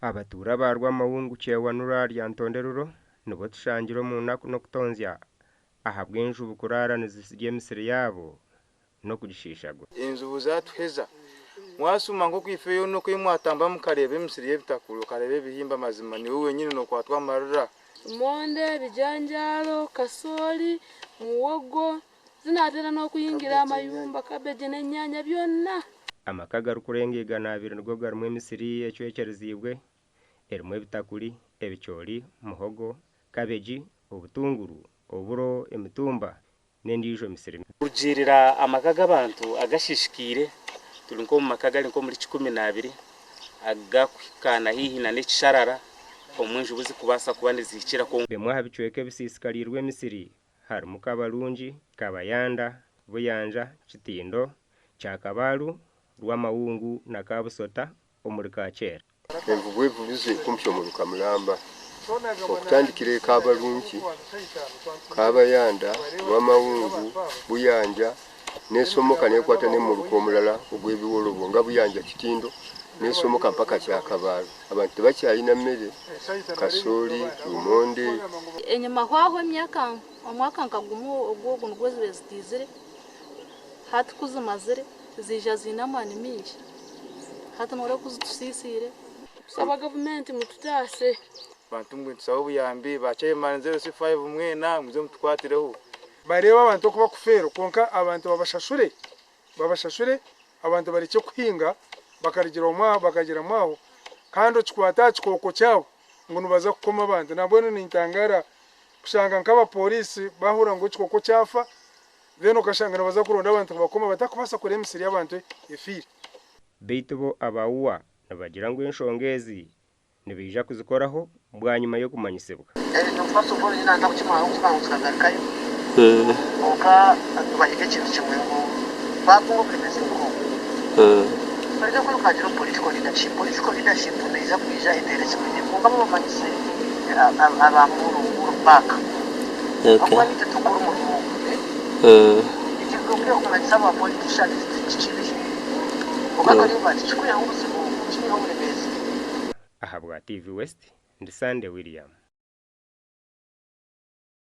abatura barwa mawungu chewa nurari antonderuro nubo tushangiro mu naku no kutonzya ahabwenju bukurara nizisigiye misiri yabo no kugishishago inzu zatuheza mwasuma ngo kwifeyo no kwimwatamba mukarebe misiri yebitakuru karebe bihimba mazima ni wowe nyine no kwatwa marura monde bijanjalo kasoli muwogo zinatera no kuyingira amayumba kabeje n'enyanya byonna amakaga rukurengega nabiri nirwo garumwe misiri ecwekerezibwe erimwe bitakuri ebichori muhogo kabeji obutunguru oburo emitumba n'endijo misiri kujirira amakaga abantu agashishikire turi nko mu makaga nko muri 12 agakwikana hihi na n'icharara omwenje ubuzi kubasa kubanizikira ko bemwe habicweke bisisikarirwe misiri hari mukabalungi kabayanda buyanja kitindo cyakabaru rwamawungu na kabusota omurika kera emvugo evulize kumpyo mu Kamulamba okutandikire kabalungi kabayanda rwamawungu buyanja nesomoka nekwata ne mu rukomulala ogwebiwolobo nga buyanja kitindo nesomoka mpaka cyakabaru abantu bacyayina mmere kasoli umonde enyuma hwaho myaka omwaka nkagumu ogwo ngwezi bezitizire hati kuzimazire zija zinamani mingi hati nore kuzitusisire saba government mututase bantu mwe tusaho buyambi bacaye manzero 05 mwena muze mutwatireho bareba abantu kuba kufero konka abantu babashashure abantu bari cyo kuhinga bakarigira omwa bakagira mwaho kandi kikwata kikoko cyabo ngo nubaza kukoma abantu nabone nintangara kushanga nkaba polisi bahura ngo kikoko cyafa beno kashanga nabaza kuronda abantu bakoma batakubasa kure misiri y'abantu efiri beitubo abawuwa nabagira ngo enshongezi nibija kuzikoraho bwa nyuma yo kumanyisebwa nufasa ubwo nyina ndakimara kubangutsagarukayo oka atubahike kintu kimwe ngo bakungo kwemeza ngo Parece que kagira political leadership neza kwija imbere cyane ngo ngamo bamanyise abamuru urupaka akwa nite tukuru mu ikigombe kumanisa aba politicians kichibi ukakari bati chikuya ubuzima kimwe muri base ahabwa TV West ndi Sande William